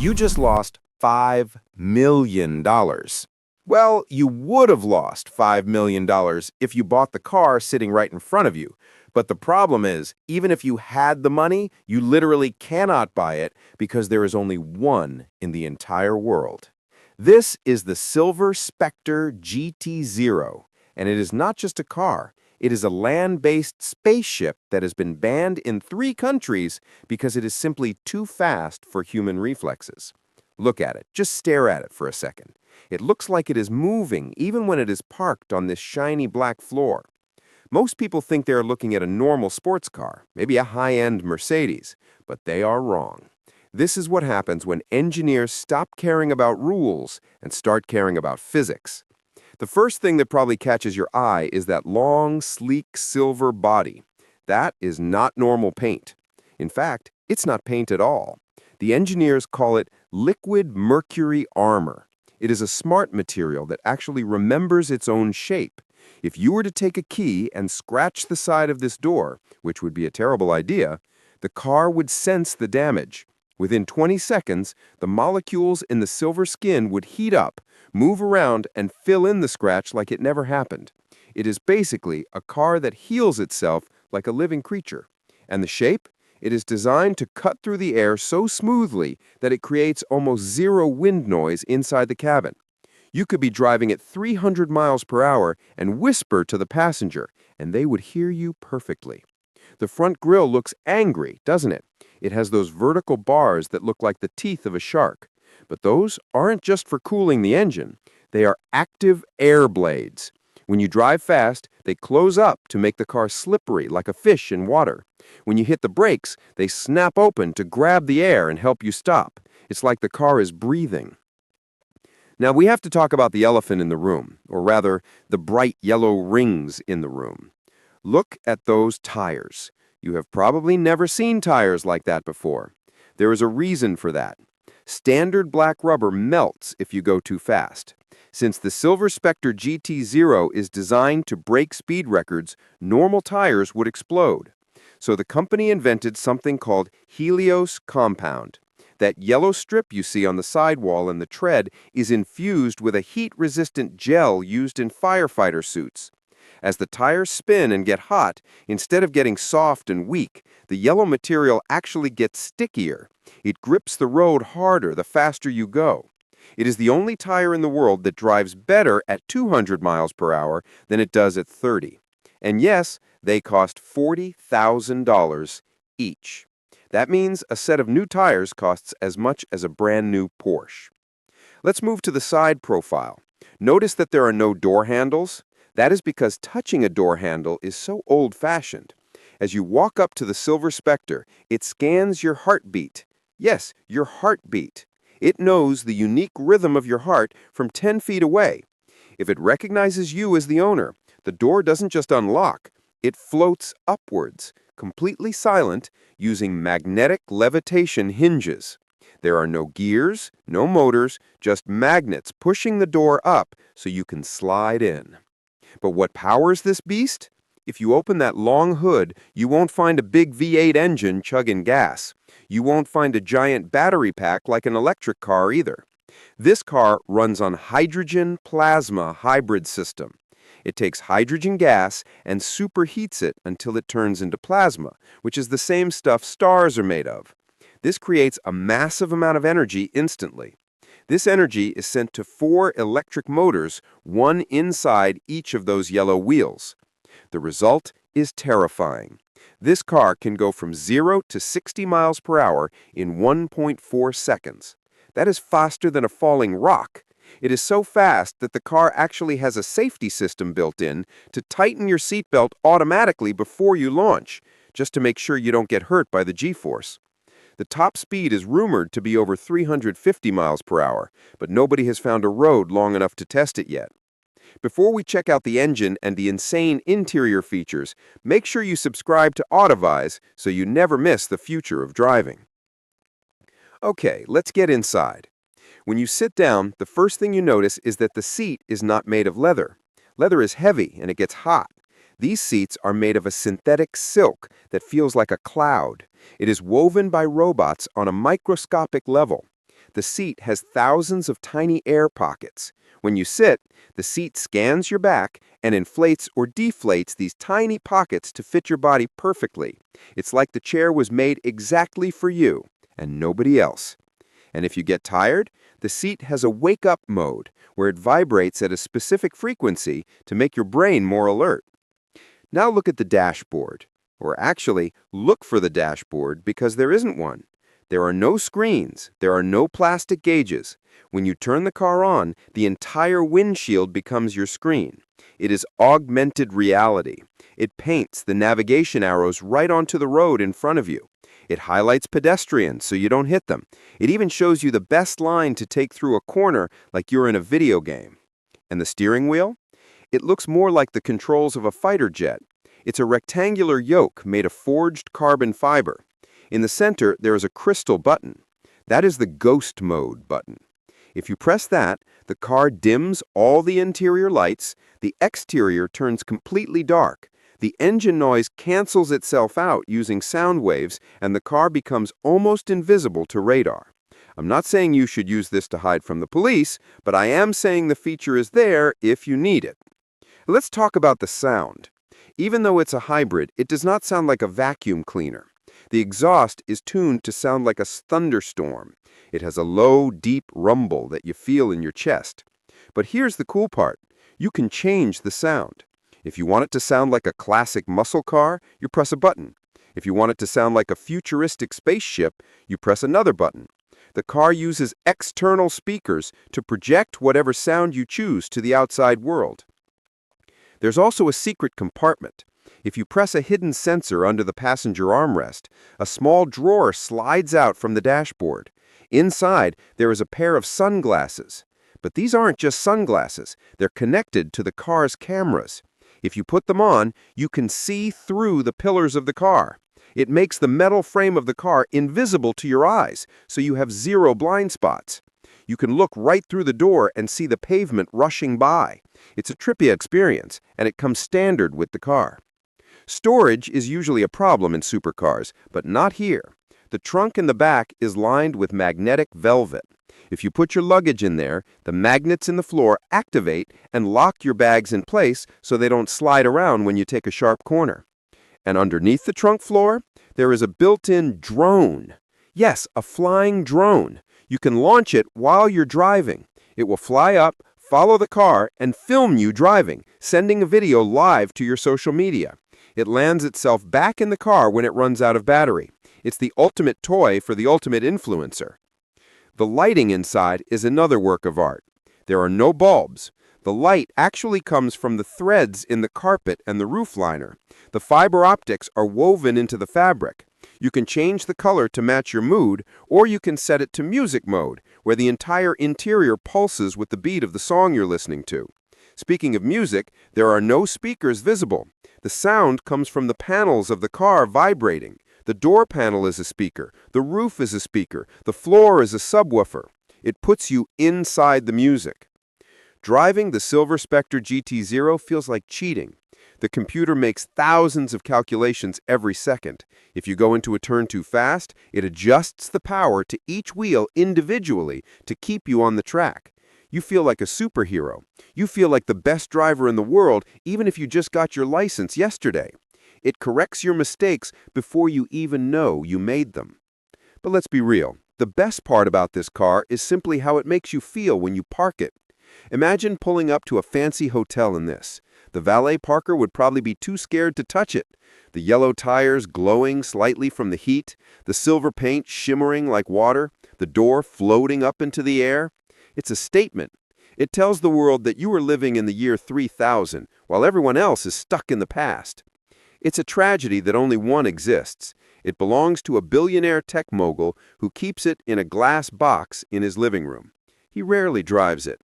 You just lost $5 million. Well, you would have lost $5 million if you bought the car sitting right in front of you. But the problem is, even if you had the money, you literally cannot buy it because there is only one in the entire world. This is the Silver Specter GT-Zero, and it is not just a car. It is a land-based spaceship that has been banned in 3 countries because it is simply too fast for human reflexes. Look at it. Just stare at it for a second. It looks like it is moving even when it is parked on this shiny black floor. Most people think they are looking at a normal sports car, maybe a high-end Mercedes, but they are wrong. This is what happens when engineers stop caring about rules and start caring about physics. The first thing that probably catches your eye is that long, sleek silver body. That is not normal paint. In fact, it's not paint at all. The engineers call it liquid Mercury Armor. It is a smart material that actually remembers its own shape. If you were to take a key and scratch the side of this door, which would be a terrible idea, the car would sense the damage. Within 20 seconds, the molecules in the silver skin would heat up, move around, and fill in the scratch like it never happened. It is basically a car that heals itself like a living creature. And the shape? It is designed to cut through the air so smoothly that it creates almost zero wind noise inside the cabin. You could be driving at 300 miles per hour and whisper to the passenger, and they would hear you perfectly. The front grille looks angry, doesn't it? It has those vertical bars that look like the teeth of a shark. But those aren't just for cooling the engine. They are active air blades. When you drive fast, they close up to make the car slippery like a fish in water. When you hit the brakes, they snap open to grab the air and help you stop. It's like the car is breathing. Now we have to talk about the elephant in the room, or rather, the bright yellow rings in the room. Look at those tires. You have probably never seen tires like that before. There is a reason for that. Standard black rubber melts if you go too fast. Since the Silver Specter GT-Zero is designed to break speed records, normal tires would explode. So the company invented something called Helios-Compound. That yellow strip you see on the sidewall and the tread is infused with a heat-resistant gel used in firefighter suits. As the tires spin and get hot, instead of getting soft and weak, the yellow material actually gets stickier. It grips the road harder the faster you go. It is the only tire in the world that drives better at 200 miles per hour than it does at 30. And yes, they cost $40,000 each. That means a set of new tires costs as much as a brand new Porsche. Let's move to the side profile. Notice that there are no door handles. That is because touching a door handle is so old-fashioned. As you walk up to the Silver Specter, it scans your heartbeat. Yes, your heartbeat. It knows the unique rhythm of your heart from 10 feet away. If it recognizes you as the owner, the door doesn't just unlock, it floats upwards, completely silent, using magnetic levitation hinges. There are no gears, no motors, just magnets pushing the door up so you can slide in. But what powers this beast? If you open that long hood, you won't find a big V8 engine chugging gas. You won't find a giant battery pack like an electric car either. This car runs on hydrogen plasma hybrid system. It takes hydrogen gas and superheats it until it turns into plasma, which is the same stuff stars are made of. This creates a massive amount of energy instantly. This energy is sent to 4 electric motors, one inside each of those yellow wheels. The result is terrifying. This car can go from 0 to 60 miles per hour in 1.4 seconds. That is faster than a falling rock. It is so fast that the car actually has a safety system built in to tighten your seatbelt automatically before you launch, just to make sure you don't get hurt by the G-force. The top speed is rumored to be over 350 miles per hour, but nobody has found a road long enough to test it yet. Before we check out the engine and the insane interior features, make sure you subscribe to AutoVize so you never miss the future of driving. Okay, let's get inside. When you sit down, the first thing you notice is that the seat is not made of leather. Leather is heavy and it gets hot. These seats are made of a synthetic silk that feels like a cloud. It is woven by robots on a microscopic level. The seat has thousands of tiny air pockets. When you sit, the seat scans your back and inflates or deflates these tiny pockets to fit your body perfectly. It's like the chair was made exactly for you and nobody else. And if you get tired, the seat has a wake-up mode where it vibrates at a specific frequency to make your brain more alert. Now look at the dashboard. Or actually, look for the dashboard because there isn't one. There are no screens. There are no plastic gauges. When you turn the car on, the entire windshield becomes your screen. It is augmented reality. It paints the navigation arrows right onto the road in front of you. It highlights pedestrians so you don't hit them. It even shows you the best line to take through a corner like you're in a video game. And the steering wheel? It looks more like the controls of a fighter jet. It's a rectangular yoke made of forged carbon fiber. In the center, there is a crystal button. That is the ghost mode button. If you press that, the car dims all the interior lights, the exterior turns completely dark, the engine noise cancels itself out using sound waves, and the car becomes almost invisible to radar. I'm not saying you should use this to hide from the police, but I am saying the feature is there if you need it. Let's talk about the sound. Even though it's a hybrid, it does not sound like a vacuum cleaner. The exhaust is tuned to sound like a thunderstorm. It has a low, deep rumble that you feel in your chest. But here's the cool part. You can change the sound. If you want it to sound like a classic muscle car, you press a button. If you want it to sound like a futuristic spaceship, you press another button. The car uses external speakers to project whatever sound you choose to the outside world. There's also a secret compartment. If you press a hidden sensor under the passenger armrest, a small drawer slides out from the dashboard. Inside, there is a pair of sunglasses. But these aren't just sunglasses. They're connected to the car's cameras. If you put them on, you can see through the pillars of the car. It makes the metal frame of the car invisible to your eyes, so you have zero blind spots. You can look right through the door and see the pavement rushing by. It's a trippy experience, and it comes standard with the car. Storage is usually a problem in supercars, but not here. The trunk in the back is lined with magnetic velvet. If you put your luggage in there, the magnets in the floor activate and lock your bags in place so they don't slide around when you take a sharp corner. And underneath the trunk floor, there is a built-in drone. Yes, a flying drone. You can launch it while you're driving. It will fly up, follow the car, and film you driving, sending a video live to your social media. It lands itself back in the car when it runs out of battery. It's the ultimate toy for the ultimate influencer. The lighting inside is another work of art. There are no bulbs. The light actually comes from the threads in the carpet and the roof liner. The fiber optics are woven into the fabric. You can change the color to match your mood, or you can set it to music mode, where the entire interior pulses with the beat of the song you're listening to. Speaking of music, there are no speakers visible. The sound comes from the panels of the car vibrating. The door panel is a speaker. The roof is a speaker. The floor is a subwoofer. It puts you inside the music. Driving the Silver Specter GT-Zero feels like cheating. The computer makes thousands of calculations every second. If you go into a turn too fast, it adjusts the power to each wheel individually to keep you on the track. You feel like a superhero. You feel like the best driver in the world, even if you just got your license yesterday. It corrects your mistakes before you even know you made them. But let's be real. The best part about this car is simply how it makes you feel when you park it. Imagine pulling up to a fancy hotel in this. The valet parker would probably be too scared to touch it. The yellow tires glowing slightly from the heat, the silver paint shimmering like water, the door floating up into the air. It's a statement. It tells the world that you are living in the year 3000, while everyone else is stuck in the past. It's a tragedy that only one exists. It belongs to a billionaire tech mogul who keeps it in a glass box in his living room. He rarely drives it.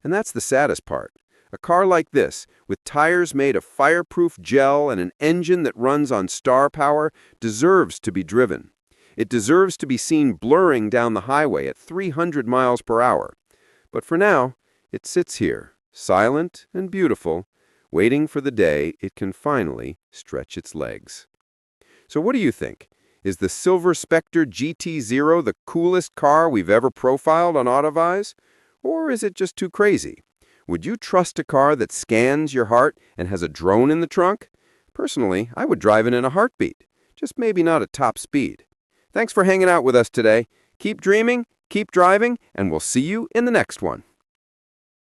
And that's the saddest part. A car like this, with tires made of fireproof gel and an engine that runs on star power, deserves to be driven. It deserves to be seen blurring down the highway at 300 miles per hour. But for now, it sits here, silent and beautiful, waiting for the day it can finally stretch its legs. So what do you think? Is the Silver Specter GT-Zero the coolest car we've ever profiled on AutoVize? Or is it just too crazy? Would you trust a car that scans your heart and has a drone in the trunk? Personally, I would drive it in a heartbeat, just maybe not at top speed. Thanks for hanging out with us today. Keep dreaming, keep driving, and we'll see you in the next one.